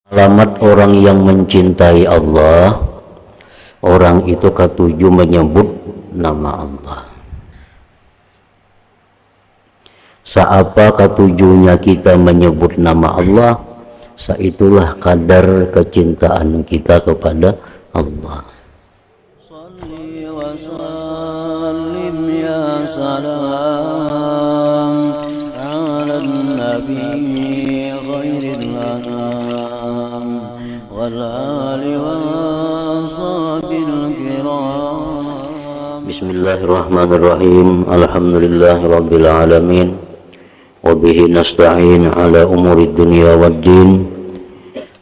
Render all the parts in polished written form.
Alamat orang yang mencintai Allah, orang itu ketujuh menyebut nama Allah. Saapa ketujuhnya kita menyebut nama Allah, saitulah kadar kecintaan kita kepada Allah. Salli wa sallim ya salam ala nabi khairil anam wal ali wa sahbil kiram. Bismillahirrahmanirrahim. Alhamdulillahi rabbil alamin. Wabihi nasta'in ala umuri dunya waddin.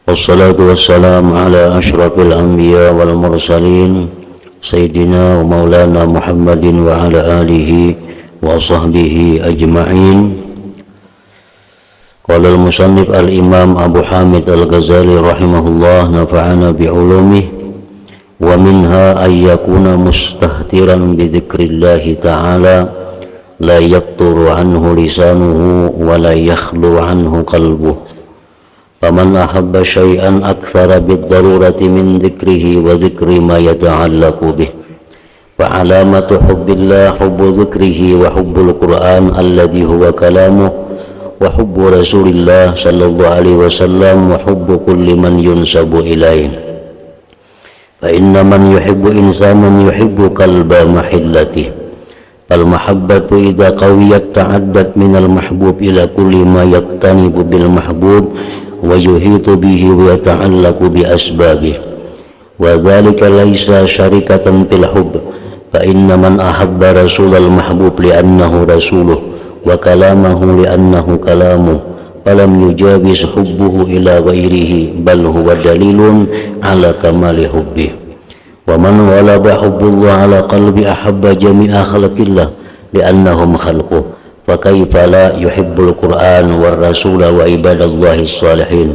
Wassalatu wassalamu ala ashrafil anbiya wal mursalin Sayyidina wa maulana Muhammadin wa ala alihi wa sahbihi ajma'in. Qala al-musannif al-imam Abu Hamid al-Ghazali rahimahullah, nafa'ana bi'ulumihi. Wa minha ay yakuna mustahtiran bi dzikrillahi ta'ala la yafturu anhu lisanuhu wa la yakhlu anhu qalbuhu. Faman ahabba syai'an akthara bid-darurati min dzikrihi wa dzikri ma yata'allaqu bih. Fa alamatu hubbillah hubbu dzikrihi wa hubbul Qur'an alladhi huwa kalamuh wa hubbu Rasulillah sallallahu alaihi wasallam wa hubbu kulli man yunsabu ilaihi. Fa inna man yuhibbu insanan yuhibbu qalba mahillatihi. المحبة إذا قويت تعدت من المحبوب إلى كل ما يقتنب بالمحبوب ويحيط به ويتعلق بأسبابه، وذلك ليس شركة في الحب، فإن من أحب رسول المحبوب لأنه رسوله وكلامه لأنه كلامه فلم يجاوز حبه إلى غيره، بل هو دليل على كمال حبه. ومن غلب حب الله على قلب أحب جميع خلق الله لأنهم خلقه، فكيف لا يحب القرآن والرسول وعباد الله الصالحين.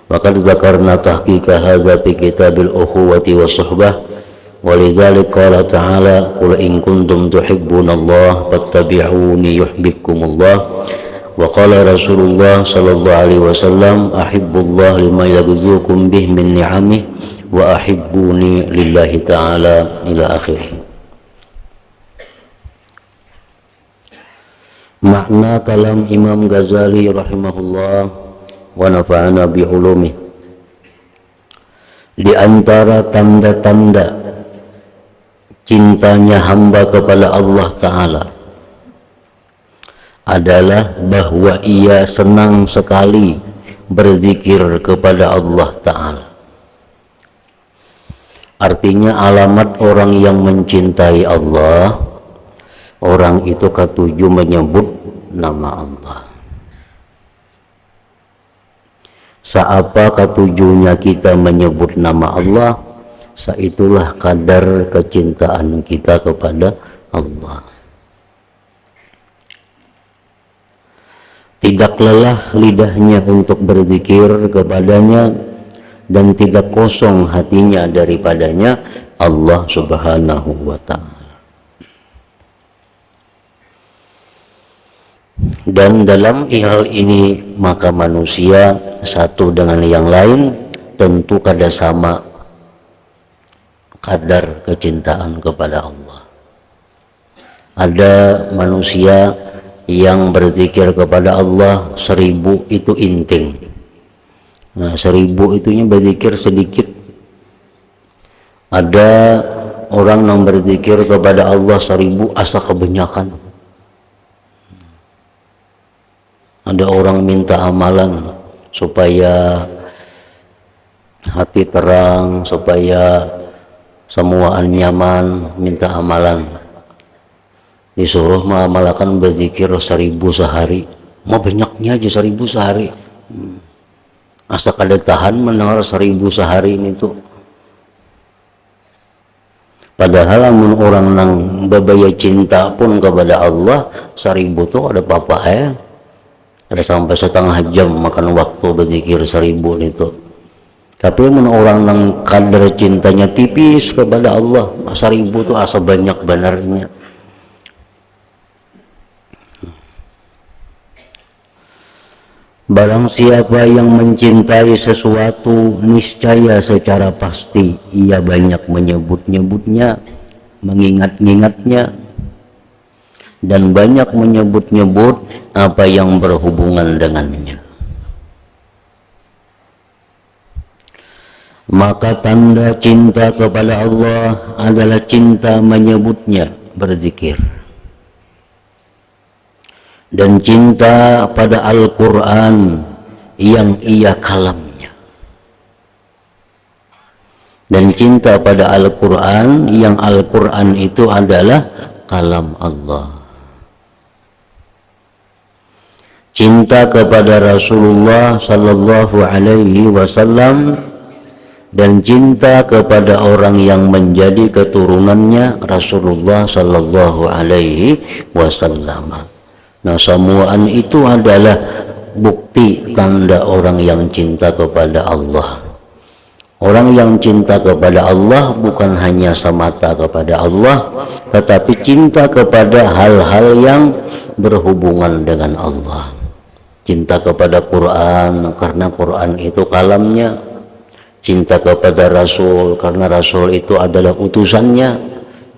وقد ذكرنا تحقيق هذا في كتاب الأخوة والصحبة، ولذلك قال تعالى قل إن كنتم تحبون الله فاتبعوني يحببكم الله. وقال رسول الله صلى الله عليه وسلم أحب الله لما يبذوكم به من نعمه wa ahibbuni lillahi ta'ala ila akhirih. Makna kalam Imam Ghazali rahimahullah wa nafa'ana bi'ulumih. Di antara tanda-tanda cintanya hamba kepada Allah Ta'ala adalah bahwa ia senang sekali berzikir kepada Allah Ta'ala. Artinya alamat orang yang mencintai Allah, orang itu ketujuh menyebut nama Allah. Saapa ketujuhnya kita menyebut nama Allah, saitulah kadar kecintaan kita kepada Allah. Tidak lelah lidahnya untuk berzikir kepadanya, dan tidak kosong hatinya daripadanya Allah subhanahu wa ta'ala. Dan dalam hal ini maka manusia satu dengan yang lain tentu kada sama kadar kecintaan kepada Allah. Ada manusia yang berzikir kepada Allah 1000 itu inting. Nah, 1000 itunya berzikir sedikit. Ada orang yang berzikir kepada Allah 1000 asa kebanyakan. Ada orang minta amalan supaya hati terang, supaya semuaan nyaman, minta amalan. Disuruh mengamalkan berzikir 1000 sehari. Mau banyaknya aja 1000 sehari. Asa kada tahan mendengar 1000 sehari ini tuh. Padahal amun orang nang babaya cinta pun kepada Allah 1000 tuh ada apa-apa ya. Ada sampai setengah jam makan waktu berzikir 1000 itu. Tapi amun orang nang kadar cintanya tipis kepada Allah 1000 tuh asa banyak benarnya. Barang siapa yang mencintai sesuatu, niscaya secara pasti ia banyak menyebut-nyebutnya, mengingat-ingatnya, dan banyak menyebut-nyebut apa yang berhubungan dengannya. Maka tanda cinta kepada Allah adalah cinta menyebutnya, berzikir. Dan cinta pada Al-Quran yang ia kalamnya. Dan cinta pada Al-Quran yang Al-Quran itu adalah kalam Allah. Cinta kepada Rasulullah sallallahu alaihi wasallam dan cinta kepada orang yang menjadi keturunannya Rasulullah sallallahu alaihi wasallam. Nah, semuaan itu adalah bukti tanda orang yang cinta kepada Allah. Orang yang cinta kepada Allah bukan hanya semata kepada Allah, tetapi cinta kepada hal-hal yang berhubungan dengan Allah. Cinta kepada Quran karena Quran itu kalamnya. Cinta kepada Rasul karena Rasul itu adalah utusannya.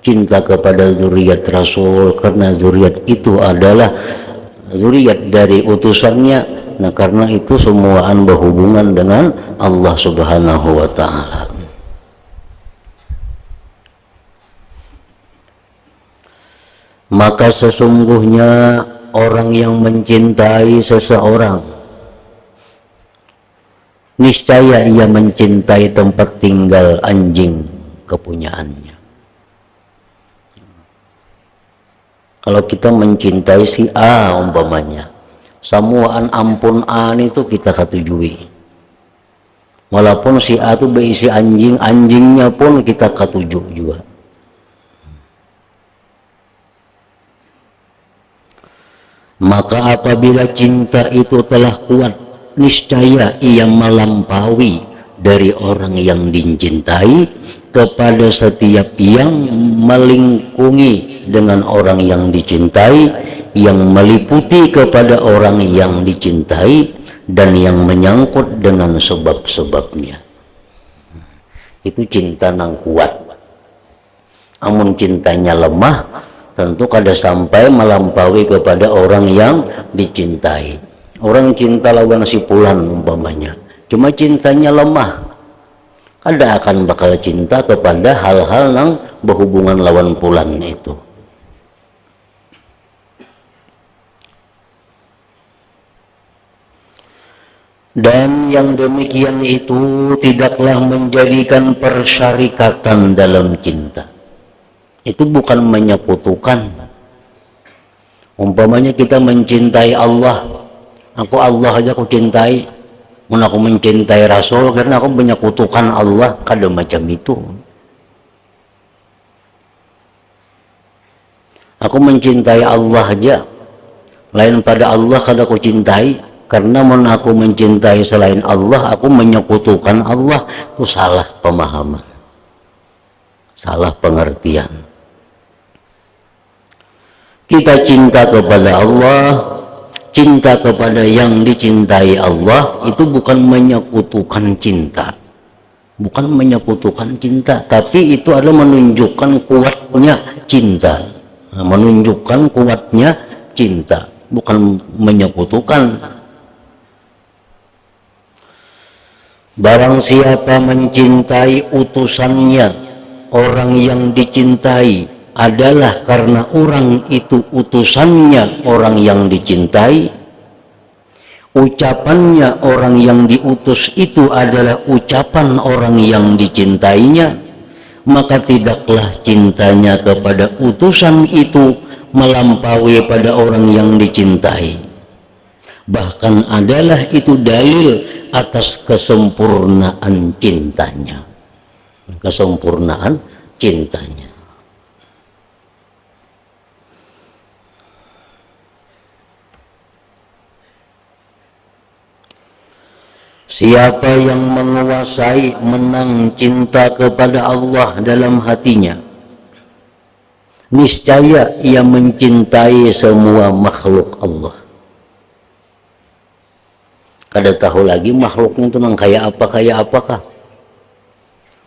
Cinta kepada zuriat Rasul karena zuriat itu adalah zuriat dari utusannya. Nah, karena itu semuaan berhubungan dengan Allah Subhanahu wa ta'ala. Maka sesungguhnya orang yang mencintai seseorang, niscaya ia mencintai tempat tinggal anjing kepunyaannya. Kalau kita mencintai si A umpamanya, semuaan ampun A itu kita ketujui. Walaupun si A itu berisi anjing, anjingnya pun kita ketuju juga. Maka apabila cinta itu telah kuat, niscaya ia melampaui dari orang yang dicintai kepada setiap yang melingkungi dengan orang yang dicintai, yang meliputi kepada orang yang dicintai, dan yang menyangkut dengan sebab-sebabnya. Itu cinta nang kuat. Amun cintanya lemah, tentu kada sampai melampaui kepada orang yang dicintai. Orang cinta lawan si Fulan umpamanya, cuma cintanya lemah, kada akan bakal cinta kepada hal-hal yang berhubungan lawan Fulan itu. Dan yang demikian itu tidaklah menjadikan persyarikatan dalam cinta. Itu bukan menyekutukan. Umpamanya kita mencintai Allah, aku Allah aja aku cintai, mun aku mencintai Rasul karena aku menyekutukan Allah, kada macam itu. Aku mencintai Allah aja, lain pada Allah kada aku cintai, karena mun aku mencintai selain Allah, aku menyekutukan Allah. Itu salah pemahaman, salah pengertian. Kita cinta kepada Allah, cinta kepada yang dicintai Allah, itu bukan menyekutukan cinta, bukan menyekutukan cinta, tapi itu adalah menunjukkan kuatnya cinta, menunjukkan kuatnya cinta, bukan menyekutukan. Barang siapa mencintai utusannya, orang yang dicintai adalah karena orang itu utusannya orang yang dicintai, ucapannya orang yang diutus itu adalah ucapan orang yang dicintainya, maka tidaklah cintanya kepada utusan itu melampaui pada orang yang dicintai. Bahkan adalah itu dalil atas kesempurnaan cintanya, kesempurnaan cintanya. Siapa yang menguasai, menang cinta kepada Allah dalam hatinya, niscaya ia mencintai semua makhluk Allah. kada tahu lagi makhluknya itu nang kayak apakah,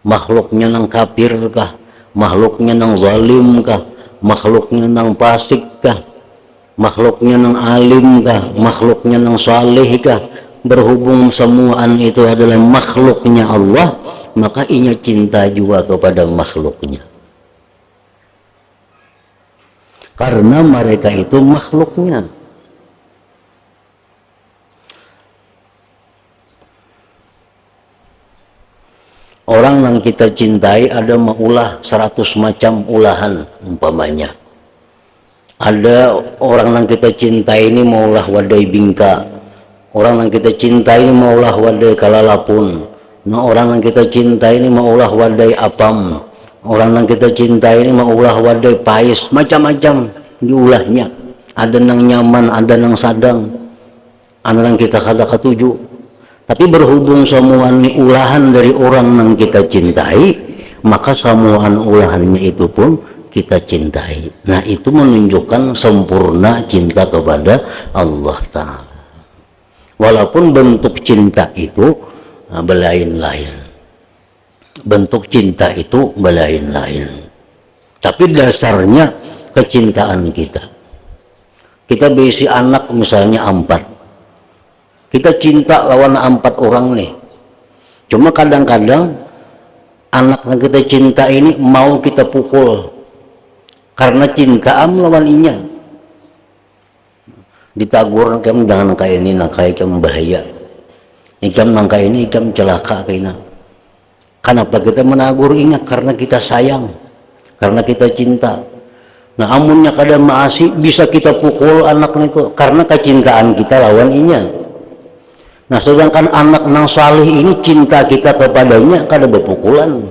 makhluknya nang kafir kah, makhluknya nang zalim kah, makhluknya nang fasik kah, makhluknya nang alim kah, makhluknya nang saleh kah. Berhubung semuaan itu adalah makhluknya Allah, maka inya cinta juga kepada makhluknya, karena mereka itu makhluknya. Orang yang kita cintai ada maulah 100 macam ulahan umpamanya. Ada orang yang kita cintai ini maulah wadai bingka. Orang yang kita cintai ini maulah wadai kalalapun. Nah, orang yang kita cintai ini maulah wadai apam. Orang yang kita cintai ini maulah wadai pais. Macam-macam diulahnya. Ada yang nyaman, ada yang sadang. Ada yang kita kada ketuju. Tapi berhubung semua ulahan dari orang yang kita cintai, maka semua ulahannya itu pun kita cintai. Nah, itu menunjukkan sempurna cinta kepada Allah Ta'ala. Walaupun bentuk cinta itu belain-lain. Bentuk cinta itu belain-lain. Tapi dasarnya kecintaan kita. Kita berisi anak misalnya 4. Kita cinta lawan 4 orang nih. Cuma kadang-kadang anak yang kita cinta ini mau kita pukul. Karena cinta lawan inya. Ditagur kamu jangan kayak ini, nak kayak kamu bahaya. Ikam nangka ini, ikam celaka kayaknya. Kenapa kita menagur inya? Karena kita sayang. Karena kita cinta. Nah, amunnya kadang maasi bisa kita pukul anak itu. Karena kecintaan kita lawan inya. Nah, sedangkan anak nang salih ini cinta kita kepadanya kada berpukulan.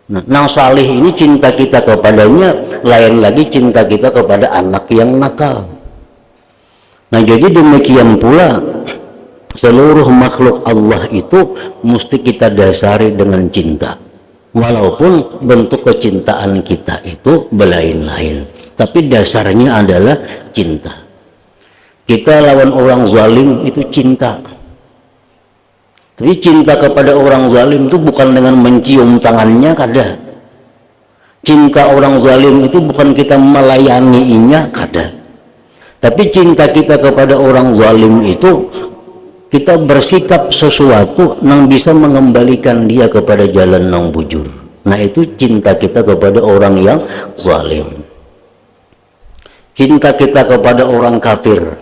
Nah, nang salih ini cinta kita kepadanya lain lagi cinta kita kepada anak yang nakal. Nah, jadi demikian pula seluruh makhluk Allah itu mesti kita dasari dengan cinta. Walaupun bentuk kecintaan kita itu belain-lain, tapi dasarnya adalah cinta. Kita lawan orang zalim itu cinta. Tapi cinta kepada orang zalim itu bukan dengan mencium tangannya, kada. Cinta orang zalim itu bukan kita melayaninya, kada. Tapi cinta kita kepada orang zalim itu kita bersikap sesuatu yang bisa mengembalikan dia kepada jalan yang bujur. Nah, itu cinta kita kepada orang yang zalim. Cinta kita kepada orang kafir.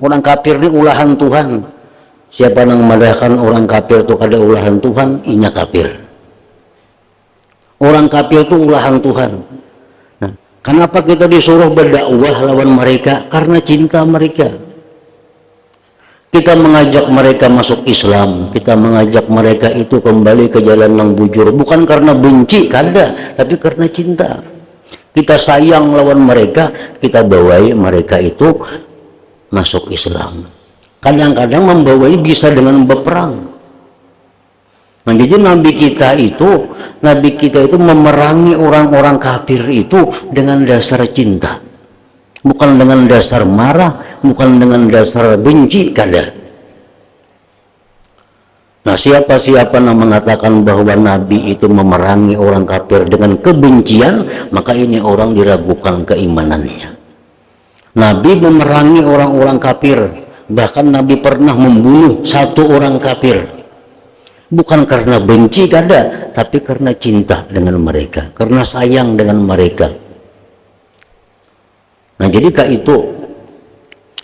Orang kafir ini ulahan Tuhan. Siapa yang memadahkan orang kafir itu kada ulahan Tuhan, inya kafir. Orang kafir itu ulahan Tuhan. Nah, kenapa kita disuruh berdakwah lawan mereka? Karena cinta mereka. Kita mengajak mereka masuk Islam, kita mengajak mereka itu kembali ke jalan yang bujur, bukan karena benci, kada, tapi karena cinta. Kita sayang lawan mereka, kita bawai mereka itu masuk Islam. Kadang-kadang membawai bisa dengan berperang. Nah, jadi Nabi kita itu memerangi orang-orang kafir itu dengan dasar cinta. Bukan dengan dasar marah, bukan dengan dasar benci, kada. Nah, siapa-siapa yang mengatakan bahwa Nabi itu memerangi orang kafir dengan kebencian, maka ini orang diragukan keimanannya. Nabi memerangi orang-orang kafir, bahkan Nabi pernah membunuh 1 orang kafir. Bukan karena benci, kada, tapi karena cinta dengan mereka, karena sayang dengan mereka. Nah, jadi itu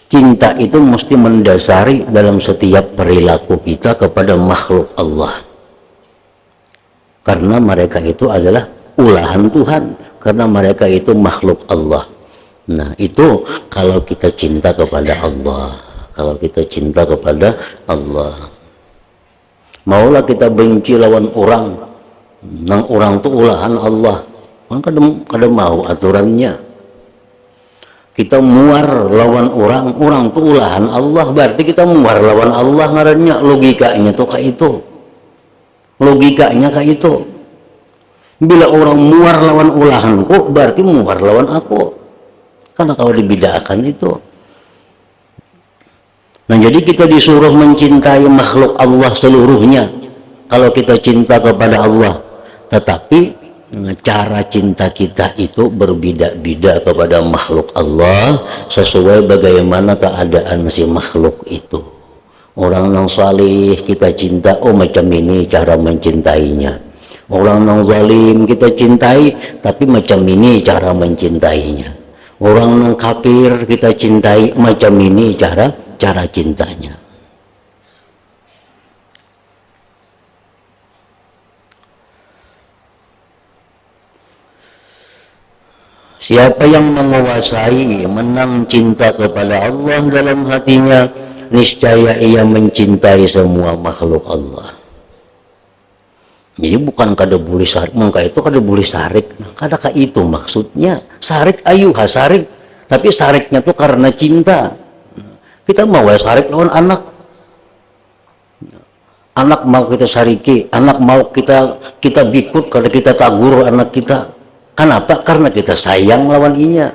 cinta itu mesti mendasari dalam setiap perilaku kita kepada makhluk Allah. Karena mereka itu adalah ulahan Tuhan, karena mereka itu makhluk Allah. Nah, itu kalau kita cinta kepada Allah, kalau kita cinta kepada Allah. Maulah kita benci lawan orang, nang orang itu ulahan Allah, kan kada mau aturannya. Kita muar lawan orang, orang itu ulahan Allah, berarti kita muar lawan Allah ngarannya. Logikanya tuh kayak itu. Logikanya kayak itu. Bila orang muar lawan ulahanku, berarti muar lawan aku. Karena kalau dibedakan itu. Nah, jadi kita disuruh mencintai makhluk Allah seluruhnya kalau kita cinta kepada Allah. Tetapi cara cinta kita itu berbeda-beda kepada makhluk Allah sesuai bagaimana keadaan si makhluk itu. Orang yang salih kita cinta, oh macam ini cara mencintainya. Orang yang zalim kita cintai, tapi macam ini cara mencintainya. Orang yang kafir kita cintai, macam ini cara cintanya. Siapa yang menguasai, menang cinta kepada Allah dalam hatinya, niscaya ia mencintai semua makhluk Allah. Jadi bukan kada boleh sarik, maka itu kada boleh sarik. Kada ka itu maksudnya. Sarik ayu sarik, tapi sariknya tuh karena cinta. Kita mau sarik lawan anak. Anak mau kita sariki, anak mau kita bikut kalau kita tagur anak kita. Kenapa? Karena kita sayang lawan inya.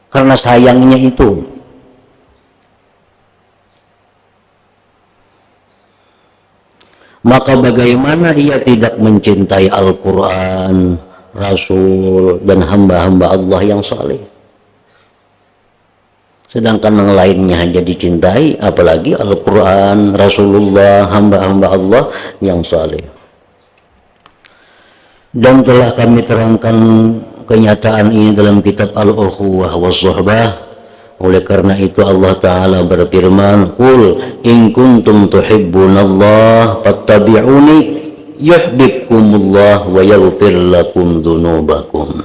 Karena sayangnya itu. Maka bagaimana ia tidak mencintai Al-Quran, Rasul, dan hamba-hamba Allah yang saleh? Sedangkan yang lainnya hanya dicintai, apalagi Al-Quran, Rasulullah, hamba-hamba Allah yang saleh. Dan telah kami terangkan kenyataan ini dalam kitab Al-Ukhuwah was-Suhbah. Oleh karena itu Allah Ta'ala berfirman, Qul in kuntum tuhibbunallah fattabi'uni yuhibbukumullah wa yaghfir lakum dzunubakum.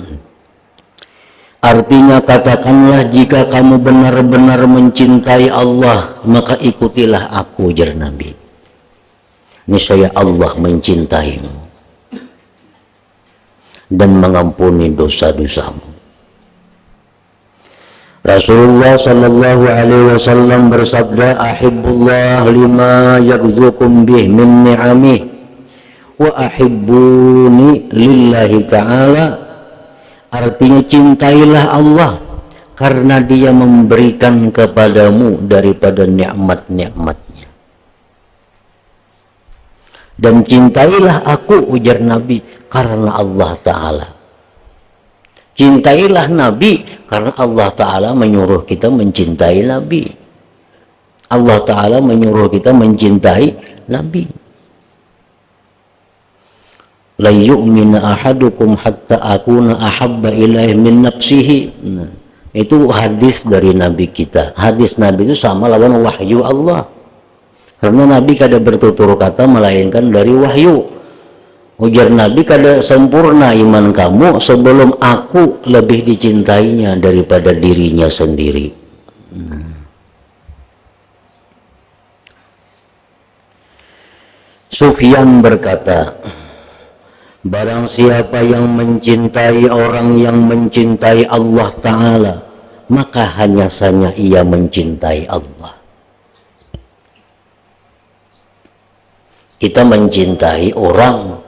Artinya katakanlah, jika kamu benar-benar mencintai Allah, maka ikutilah aku, jar Nabi. Niscaya Allah mencintaimu dan mengampuni dosa-dosamu. Rasulullah sallallahu alaihi wasallam bersabda, ahibbullah lima yaghzukum bih min ni'amih wa ahibbuni lillahi ta'ala. Artinya cintailah Allah karena dia memberikan kepadamu daripada nikmat-nikmatnya. Dan cintailah aku, ujar Nabi, karena Allah Ta'ala. Cintailah Nabi karena Allah Ta'ala menyuruh kita mencintai Nabi. Allah Ta'ala menyuruh kita mencintai Nabi. La yu'mina ahadukum hatta akuna ahabba ilaihi min nafsihi. Nah, itu hadis dari Nabi kita. Hadis Nabi itu sama lawan wahyu Allah. Karena Nabi kada bertutur kata melainkan dari wahyu. Ujar Nabi, kada sempurna iman kamu sebelum aku lebih dicintainya daripada dirinya sendiri. Sufyan berkata, barang siapa yang mencintai orang yang mencintai Allah Ta'ala, maka hanya saja ia mencintai Allah. Kita mencintai orang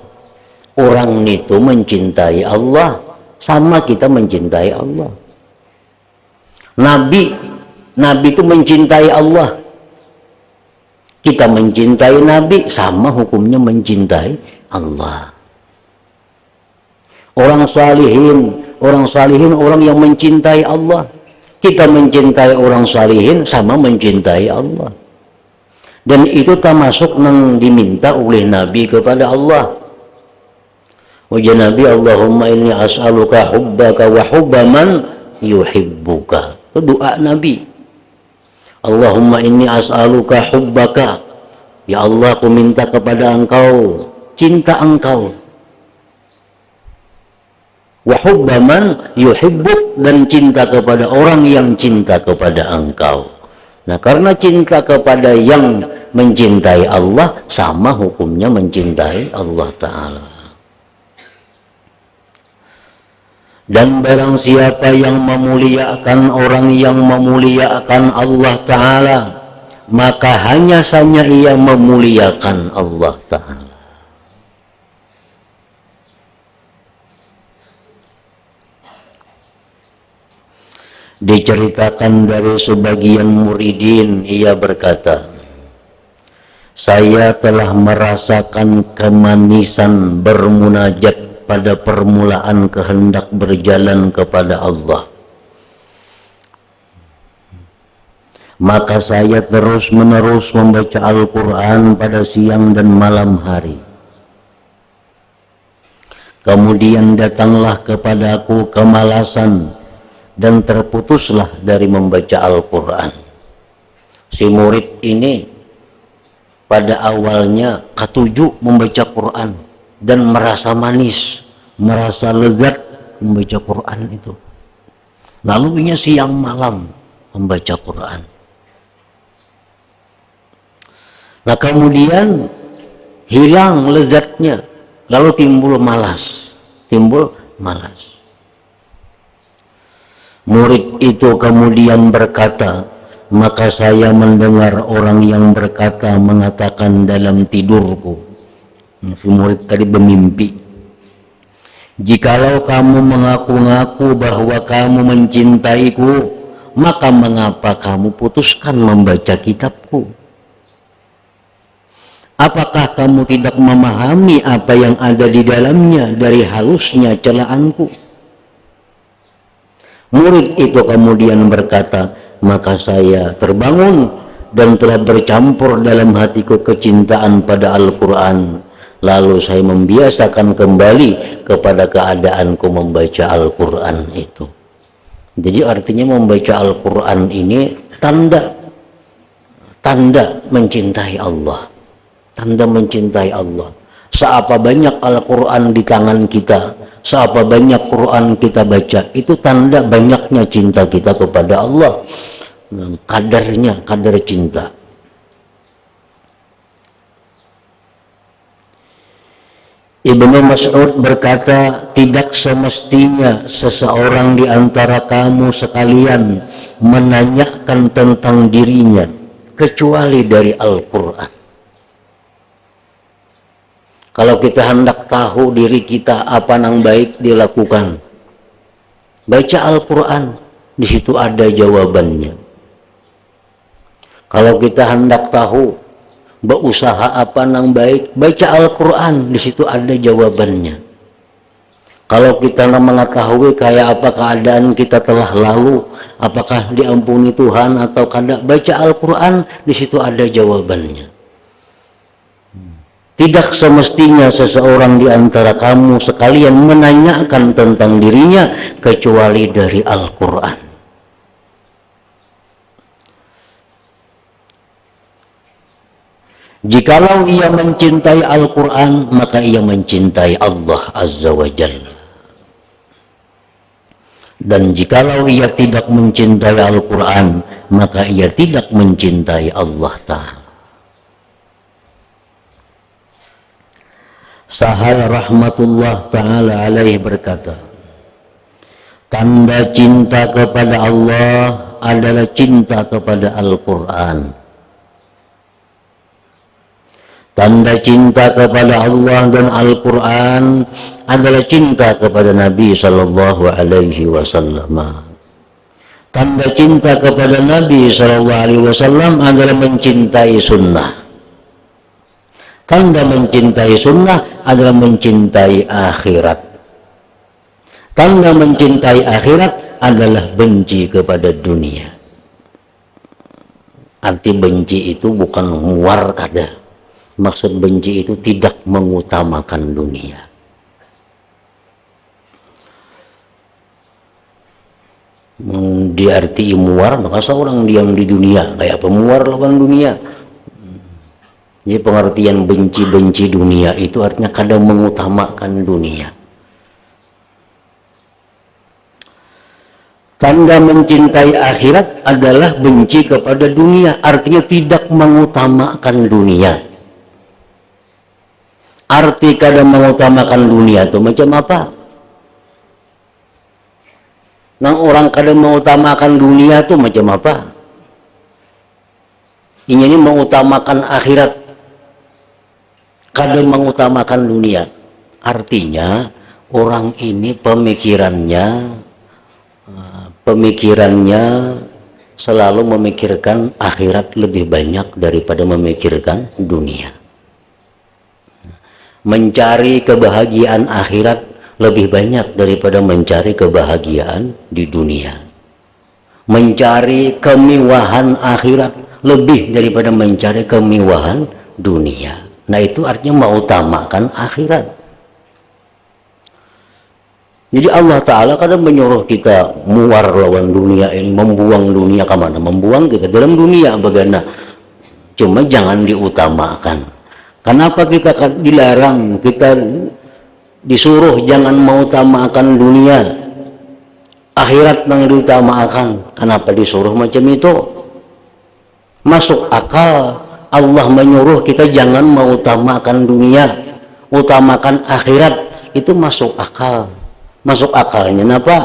itu mencintai Allah, sama kita mencintai Allah. Nabi itu mencintai Allah, kita mencintai Nabi, sama hukumnya mencintai Allah. Orang salihin orang yang mencintai Allah, kita mencintai orang salihin, sama mencintai Allah. Dan itu termasuk yang diminta oleh Nabi kepada Allah. Ujar Nabi, Allahumma inni as'aluka hubbaka wa hubba man yuhibbuka. Itu doa Nabi. Allahumma inni as'aluka hubbaka. Ya Allah, aku minta kepada engkau cinta engkau. Wa hubba man yuhibbuk, dan cinta kepada orang yang cinta kepada engkau. Nah, karena cinta kepada yang mencintai Allah, sama hukumnya mencintai Allah Ta'ala. Dan barang siapa yang memuliakan orang yang memuliakan Allah Ta'ala, maka hanya saja ia memuliakan Allah Ta'ala. Diceritakan dari sebagian muridin, ia berkata, saya telah merasakan kemanisan bermunajat pada permulaan kehendak berjalan kepada Allah. Maka saya terus-menerus membaca Al-Quran pada siang dan malam hari. Kemudian datanglah kepadaku kemalasan dan terputuslah dari membaca Al-Quran. Si murid ini pada awalnya ketujuh membaca Quran dan merasa manis, merasa lezat membaca Quran itu. Lalu ia siang malam membaca Quran. Nah kemudian hilang lezatnya, lalu timbul malas. Murid itu kemudian berkata, maka saya mendengar orang yang berkata mengatakan dalam tidurku. Si murid tadi bermimpi. Jikalau kamu mengaku-ngaku bahwa kamu mencintaiku, maka mengapa kamu putuskan membaca kitabku? Apakah kamu tidak memahami apa yang ada di dalamnya dari halusnya celaanku? Murid itu kemudian berkata, maka saya terbangun dan telah bercampur dalam hatiku kecintaan pada Al-Quran. Lalu saya membiasakan kembali kepada keadaanku membaca Al-Quran itu. Jadi artinya membaca Al-Quran ini tanda mencintai Allah. Tanda mencintai Allah. Seapa banyak Al-Quran di tangan kita, seapa banyak Quran kita baca, itu tanda banyaknya cinta kita kepada Allah. Kadarnya, kadar cinta. Ibnu Mas'ud berkata, tidak semestinya seseorang di antara kamu sekalian menanyakan tentang dirinya, kecuali dari Al-Quran. Kalau kita hendak tahu diri kita apa yang baik dilakukan, baca Al-Quran, di situ ada jawabannya. Kalau kita hendak tahu berusaha apa yang baik, baca Al-Quran, di situ ada jawabannya. Kalau kita mengetahui kayak apa keadaan kita telah lalu, apakah diampuni Tuhan atau tidak, baca Al-Quran, di situ ada jawabannya. Tidak semestinya seseorang di antara kamu sekalian menanyakan tentang dirinya kecuali dari Al-Quran. Jikalau ia mencintai Al-Quran, maka ia mencintai Allah Azza wa Jalla. Dan jikalau ia tidak mencintai Al-Quran, maka ia tidak mencintai Allah Ta'ala. Sahal rahmatullah ta'ala alaih berkata, tanda cinta kepada Allah adalah cinta kepada Al-Quran. Tanda cinta kepada Allah dan Al-Quran adalah cinta kepada Nabi Sallallahu Alaihi Wasallam. Tanda cinta kepada Nabi Sallallahu Alaihi Wasallam adalah mencintai sunnah. Tanda mencintai sunnah adalah mencintai akhirat. Tanda mencintai akhirat adalah benci kepada dunia. Arti benci itu bukan muar kada. Maksud benci itu tidak mengutamakan dunia. Diarti muar, maka seorang diam di dunia. Kayak pemuar lawan dunia. Jadi pengertian benci-benci dunia itu artinya kadang mengutamakan dunia. Tanda mencintai akhirat adalah benci kepada dunia, artinya tidak mengutamakan dunia. Arti kadang mengutamakan dunia itu macam apa? Nang orang kadang mengutamakan dunia itu macam apa? Ini mengutamakan akhirat. Kadang mengutamakan dunia. Artinya orang ini pemikirannya pemikirannya selalu memikirkan akhirat lebih banyak daripada memikirkan dunia. Mencari kebahagiaan akhirat lebih banyak daripada mencari kebahagiaan di dunia. Mencari kemewahan akhirat lebih daripada mencari kemewahan dunia. Nah, itu artinya mengutamakan akhirat. Jadi Allah Ta'ala kadang menyuruh kita muar lawan dunia ini, membuang dunia kemana? Membuang kita dalam dunia bagaimana? Cuma jangan diutamakan. Kenapa kita dilarang? Kita disuruh jangan mengutamakan dunia, akhirat yang diutamakan. Kenapa disuruh macam itu? Masuk akal. Allah menyuruh kita jangan mengutamakan dunia, utamakan akhirat. Itu masuk akal. Masuk akalnya kenapa?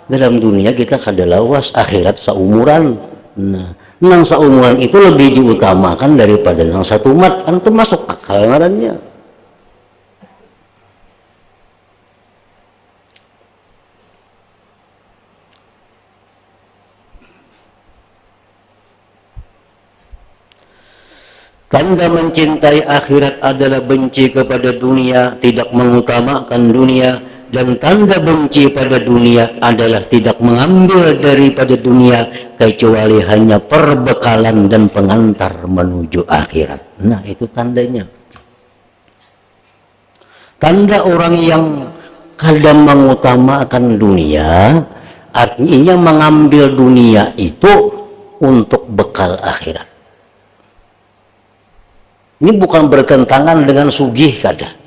Dalam dunia kita kada lawas, akhirat seumuran. Nah, nang seumuran itu lebih diutamakan daripada nang satu umat. Kan itu masuk akal ngarannya. Tanda mencintai akhirat adalah benci kepada dunia, tidak mengutamakan dunia. Dan tanda benci pada dunia adalah tidak mengambil daripada dunia kecuali hanya perbekalan dan pengantar menuju akhirat. Nah, itu tandanya. Tanda orang yang kadang mengutamakan dunia, artinya mengambil dunia itu untuk bekal akhirat. Ini bukan bertentangan dengan sugih kadang.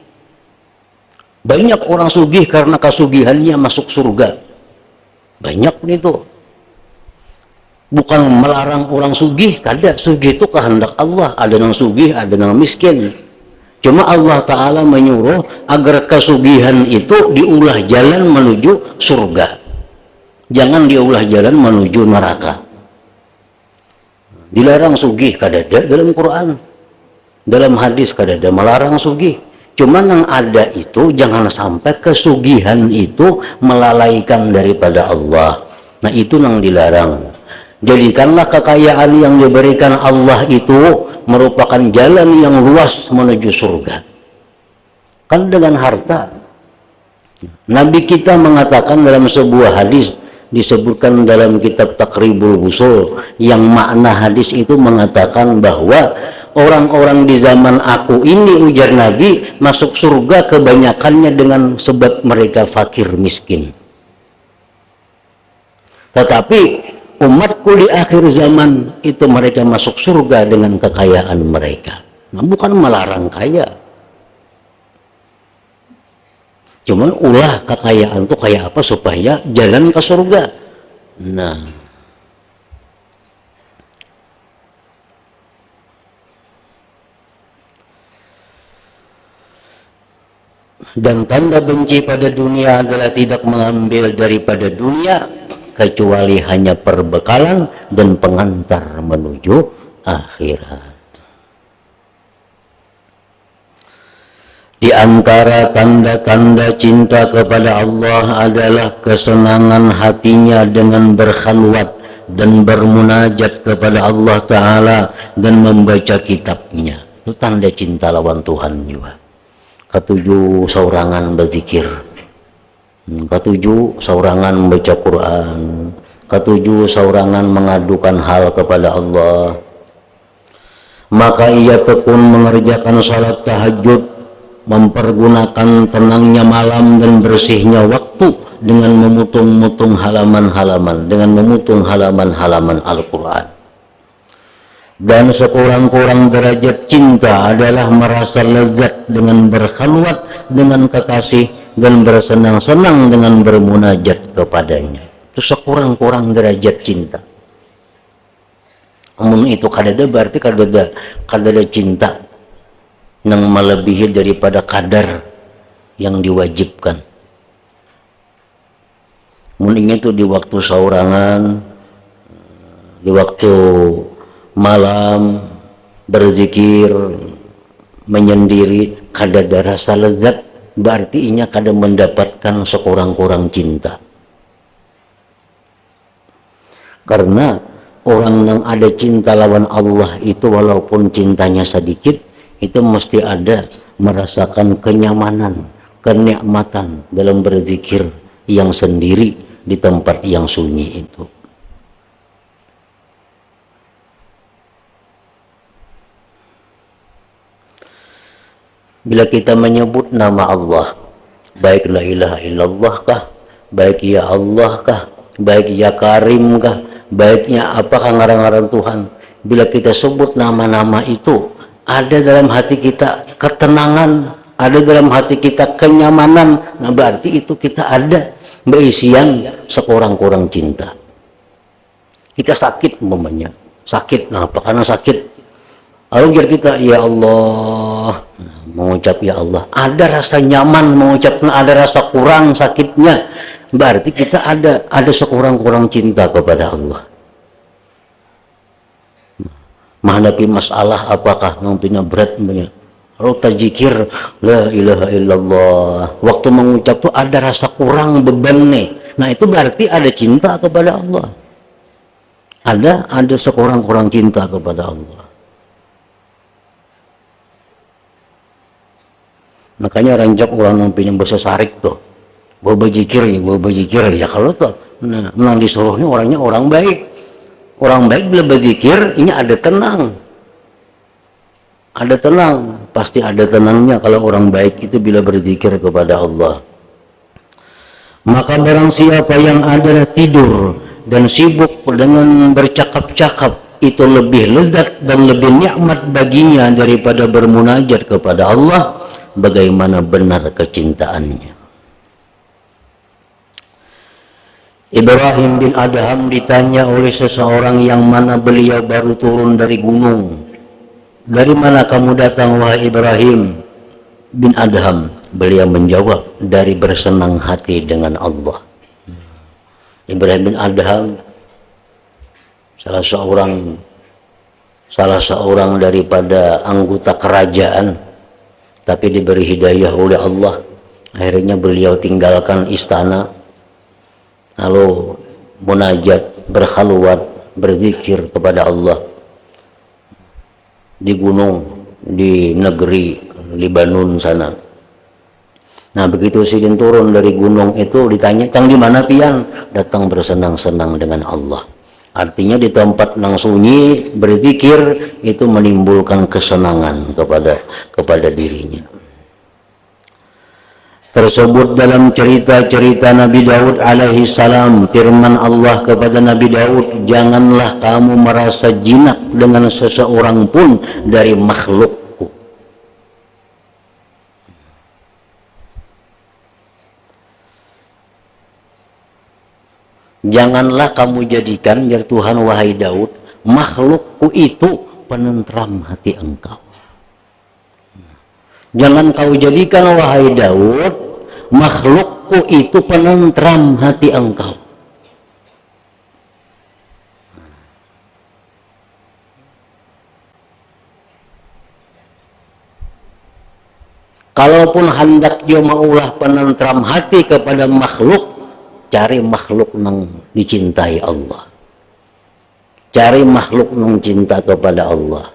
Banyak orang sugih karena kasugihannya masuk surga. Banyak itu. Bukan melarang orang sugih, kada. Sugih itu kehendak Allah. Ada yang sugih, ada yang miskin. Cuma Allah Ta'ala menyuruh agar kesugihan itu diulah jalan menuju surga. Jangan diulah jalan menuju neraka. Dilarang sugih, kada ada dalam Quran. Dalam hadis kada ada melarang sugih. Cuma yang ada itu jangan sampai kesugihan itu melalaikan daripada Allah. Nah, itu yang dilarang. Jadikanlah kekayaan yang diberikan Allah itu merupakan jalan yang luas menuju surga. Kan dengan harta. Nabi kita mengatakan dalam sebuah hadis, disebutkan dalam kitab Taqribul Usul, yang makna hadis itu mengatakan bahwa orang-orang di zaman aku ini, ujar Nabi, masuk surga kebanyakannya dengan sebab mereka fakir miskin. Tetapi umatku di akhir zaman itu mereka masuk surga dengan kekayaan mereka. Nah, bukan melarang kaya. Cuman ulah kekayaan itu kayak apa supaya jalan ke surga. Nah, dan tanda benci pada dunia adalah tidak mengambil daripada dunia kecuali hanya perbekalan dan pengantar menuju akhirat. Di antara tanda-tanda cinta kepada Allah adalah kesenangan hatinya dengan berkhalwat dan bermunajat kepada Allah Ta'ala dan membaca kitabnya. Itu tanda cinta lawan Tuhan juga. Ketujuh, saurangan berzikir. Ketujuh, saurangan membaca Quran. Ketujuh, saurangan mengadukan hal kepada Allah. Maka ia tekun mengerjakan salat tahajud, mempergunakan tenangnya malam dan bersihnya waktu dengan memutung-mutung halaman-halaman, dengan memutung halaman-halaman Al-Quran. Dan sekurang-kurang derajat cinta adalah merasa lezat dengan berkhalwat dengan kekasih dan bersenang-senang dengan bermunajat kepadanya. Itu sekurang-kurang derajat cinta. Namun itu kadada berarti kadada cinta yang melebihi daripada kadar yang diwajibkan. Mending itu di waktu saurangan, di waktu malam berzikir, menyendiri, kadada rasa lezat, berarti inya kada mendapatkan sekurang-kurang cinta. Karena orang yang ada cinta lawan Allah itu walaupun cintanya sedikit, itu mesti ada merasakan kenyamanan, kenikmatan dalam berzikir yang sendiri di tempat yang sunyi itu. Bila kita menyebut nama Allah, baik la ilaha illallah kah, baik ya Allah kah, baik ya Karim kah, baiknya apakah ngarang-ngarang Tuhan, bila kita sebut nama-nama itu, ada dalam hati kita ketenangan, ada dalam hati kita kenyamanan, nah berarti itu kita ada berisian sekurang-kurang cinta. Kita sakit umpamanya, sakit, kenapa? Karena sakit. Lalu biar kita ya Allah, mengucap ya Allah, ada rasa nyaman mengucapnya, ada rasa kurang sakitnya, berarti kita ada sekurang-kurang cinta kepada Allah. Menghadapi masalah apakah nampinya berat banyak, lalu terzikir la ilaha illallah, waktu mengucap tuh ada rasa kurang beban nih, nah itu berarti ada cinta kepada Allah, ada sekurang-kurang cinta kepada Allah. Makanya rancak orang nampinya bahasa sarik tuh, bawa berzikir ya kalau tuh menang disuruhnya orangnya orang baik. Orang baik bila berzikir, ini ada tenang. Ada tenang, pasti ada tenangnya kalau orang baik itu bila berzikir kepada Allah. Maka barang siapa yang adalah tidur dan sibuk dengan bercakap-cakap, itu lebih lezat dan lebih nikmat baginya daripada bermunajat kepada Allah, bagaimana benar kecintaannya. Ibrahim bin Adham ditanya oleh seseorang yang mana beliau baru turun dari gunung. Dari mana kamu datang wahai Ibrahim bin Adham? Beliau menjawab, dari bersenang hati dengan Allah. Ibrahim bin Adham salah seorang daripada anggota kerajaan, tapi diberi hidayah oleh Allah. Akhirnya beliau tinggalkan istana, lalu munajat, berkhalwat, berzikir kepada Allah di gunung, di negeri Libanon sana. Nah begitu sidin turun dari gunung itu ditanya, "Kang di mana pian?" Datang bersenang-senang dengan Allah. Artinya di tempat nang sunyi berzikir itu menimbulkan kesenangan kepada dirinya. Tersebut dalam cerita-cerita Nabi Daud alaihi salam, firman Allah kepada Nabi Daud, "Janganlah kamu merasa jinak dengan seseorang pun dari makhlukku." Janganlah kamu jadikan, ya Tuhan wahai Daud, makhlukku itu penentram hati engkau. Jangan kau jadikan wahai Daud, makhlukku itu penentram hati engkau. Kalaupun hendak dia maulah penentram hati kepada makhluk, cari makhluk nang dicintai Allah. Cari makhluk nang cinta kepada Allah.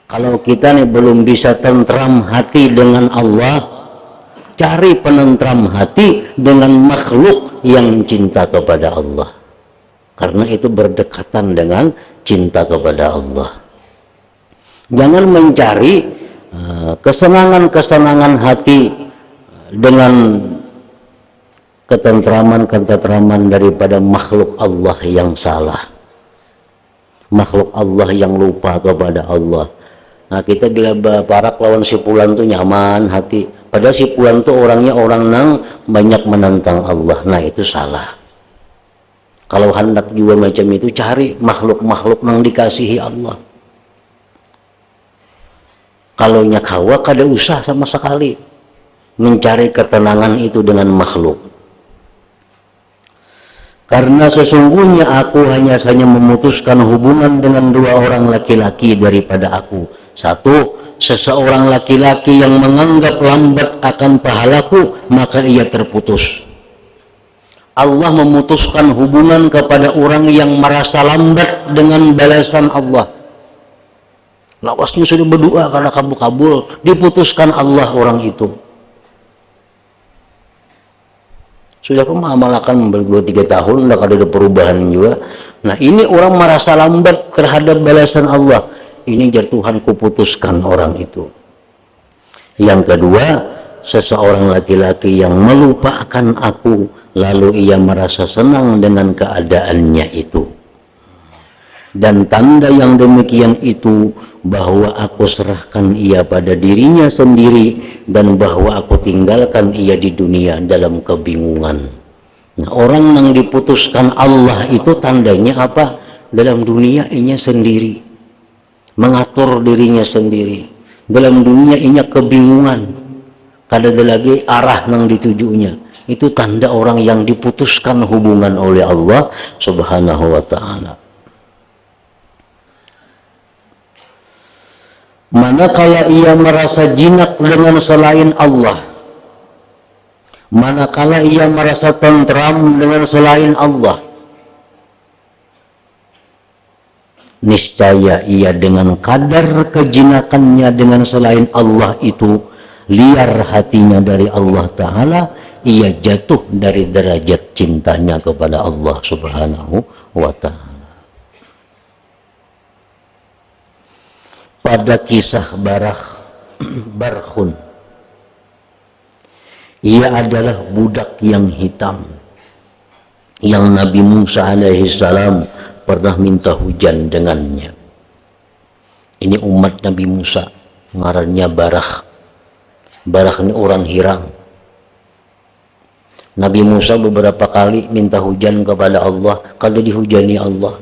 Kalau kita nih belum bisa tentram hati dengan Allah, cari penentram hati dengan makhluk yang cinta kepada Allah. Karena itu berdekatan dengan cinta kepada Allah. Jangan mencari kesenangan-kesenangan hati dengan ketentraman daripada makhluk Allah yang salah, makhluk Allah yang lupa kepada Allah. Nah kita bila barak lawan si Fulan tuh nyaman hati, padahal si Fulan tuh orangnya orang nang banyak menentang Allah. Nah itu salah. Kalau hendak juga macam itu, cari makhluk-makhluk nang dikasihi Allah. Kalau nyakawa kada usah sama sekali mencari ketenangan itu dengan makhluk. Karena sesungguhnya aku hanya saja memutuskan hubungan dengan dua orang laki-laki daripada aku. Satu, seseorang laki-laki yang menganggap lambat akan pahalaku, maka ia terputus. Allah memutuskan hubungan kepada orang yang merasa lambat dengan balasan Allah. Lawasnya sudah berdoa karena kabul-kabul, diputuskan Allah orang itu. Sudah mengamalkan 2-3 tahun, udah ada perubahan juga. Nah ini orang merasa lambat terhadap balasan Allah. Ini Tuhan kuputuskan orang itu. Yang kedua, seseorang laki-laki yang melupakan aku, lalu ia merasa senang dengan keadaannya itu. Dan tanda yang demikian itu, bahwa aku serahkan ia pada dirinya sendiri, dan bahwa aku tinggalkan ia di dunia dalam kebingungan. Nah, orang yang diputuskan Allah itu tandanya apa? Dalam dunia inya sendiri, mengatur dirinya sendiri. Dalam dunia inya kebingungan, kada ada lagi arah yang ditujunya. Itu tanda orang yang diputuskan hubungan oleh Allah Subhanahu wa ta'ala. Manakala ia merasa jinak dengan selain Allah, manakala ia merasa tentram dengan selain Allah, niscaya ia dengan kadar kejinakannya dengan selain Allah itu, liar hatinya dari Allah Ta'ala, ia jatuh dari derajat cintanya kepada Allah Subhanahu wa Ta'ala. Pada kisah Barkhun, ia adalah budak yang hitam yang Nabi Musa alaihissalam pernah minta hujan dengannya. Ini umat Nabi Musa, ngarannya Barah. Barah ini orang Hirang. Nabi Musa beberapa kali minta hujan kepada Allah, kalau dihujani Allah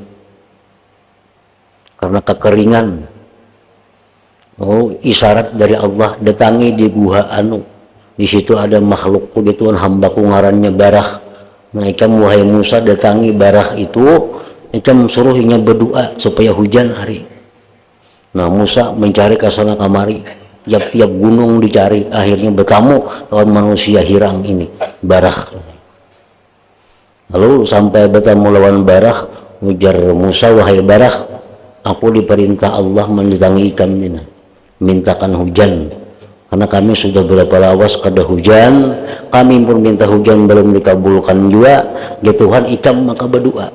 karena kekeringan. Oh, isyarat dari Allah, datangi di gua anu. Di situ ada makhlukku gitu, hambaku ngarannya Barah. Nah, ikam wahai Musa datangi Barah itu, ikam suruhnya berdoa supaya hujan hari. Nah, Musa mencari ke sana kamari, tiap-tiap gunung dicari, akhirnya bertemu lawan manusia Hirang ini, Barah. Lalu sampai bertemu lawan Barah, ujar Musa, wahai Barah, aku diperintah Allah mendatangi kami ini, mintakan hujan, karena kami sudah berapa lawas kada hujan, kami pun minta hujan belum dikabulkan juga, ya Tuhan ikam maka berdoa.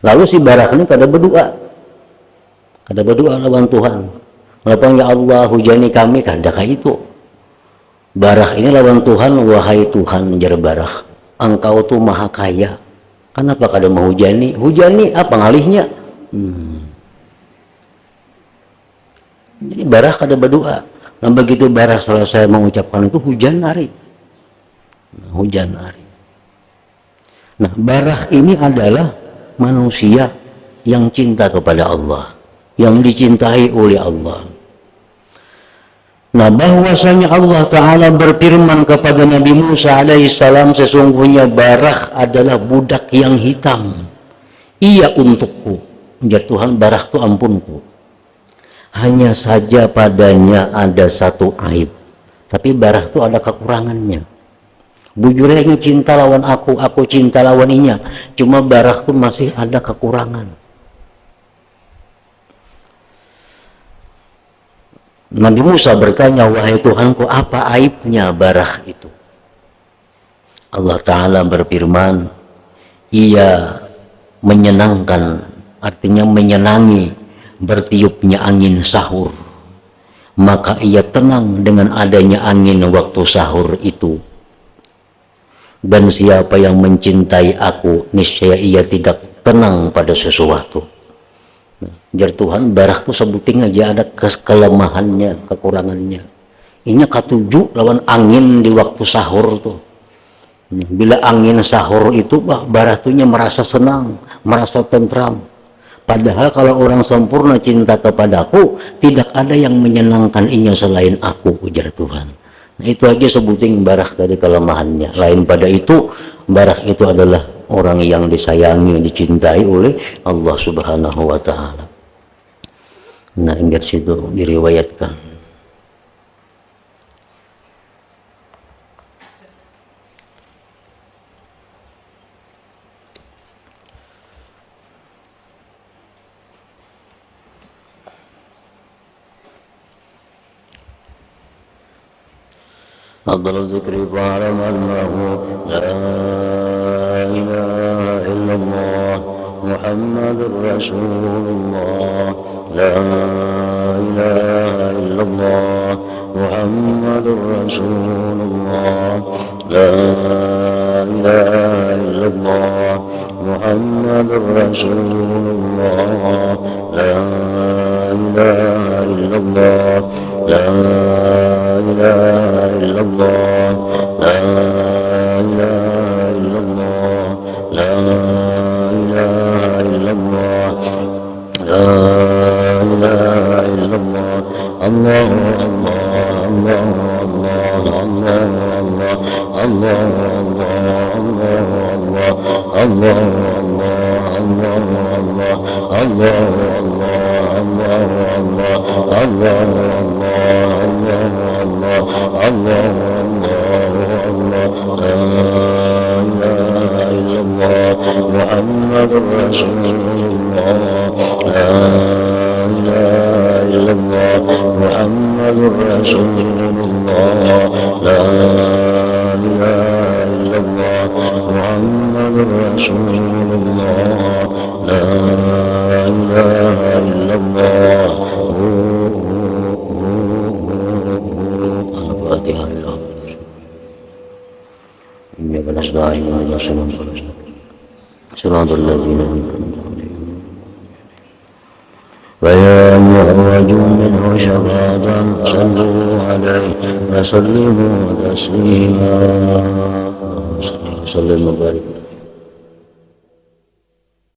Lalu si Barah ini kada berdoa lawan Tuhan, melakukan ya Allah hujani kami, kada kayak itu. Barah ini lawan Tuhan, wahai Tuhan, jar Barah, engkau tuh maha kaya, kenapa kada mau hujani? Hujani apa ngalihnya? Jadi Barah kada berdoa. Nah begitu Barah selesai mengucapkan itu, hujan hari. Hujan hari. Nah Barah ini adalah manusia yang cinta kepada Allah, yang dicintai oleh Allah. Nah bahwasanya Allah Ta'ala berfirman kepada Nabi Musa alaihissalam, sesungguhnya Barah adalah budak yang hitam. Ia untukku. Ya Tuhan, Barah itu ampunku. Hanya saja padanya ada satu aib. Tapi Barah itu ada kekurangannya. Bujurnya ini cinta lawan aku cinta lawan inya. Cuma Barah itu masih ada kekurangan. Nabi Musa bertanya, wahai Tuhanku, apa aibnya Barah itu? Allah Ta'ala berfirman, ia menyenangkan, artinya menyenangi bertiupnya angin sahur, maka ia tenang dengan adanya angin waktu sahur itu. Dan siapa yang mencintai aku, niscaya ia tidak tenang pada sesuatu. Jar Tuhan, Barah tuh sebuting aja ada kelemahannya, kekurangannya. Ini ketujuh lawan angin di waktu sahur tuh. Bila angin sahur itu, Barah tuhnya merasa senang, merasa tentram. Padahal kalau orang sempurna cinta kepadaku, tidak ada yang menyenangkan inya selain aku, ujar Tuhan. Nah, itu aja sebuting Barah tadi kelemahannya. Lain pada itu, Barah itu adalah orang yang disayangi, dicintai oleh Allah Subhanahu wa Ta'ala. Nah, ingat situ diriwayatkan. أفضل الذكر فاعلم أنه لا إله إلا الله محمد رسول الله لا إله إلا الله محمد رسول الله لا إله إلا الله محمد رسول الله لا إله إلا الله لا إله إلا الله لا إله إلا الله لا إله إلا الله لا إله إلا الله الله الله الله الله الله الله الله الله الله محمد رسول الله لا إله إلا الله محمد رسول الله لا إله إلا الله محمد رسول الله لا إله إلا الله الفاتحة لله إياك نستعين وإياك نستعين صراط الذين أنعمت عليهم ويا أيها الرجل منه شفاعة صلوا عليه وسلموا تسليما. صلى الله عليه وسلم.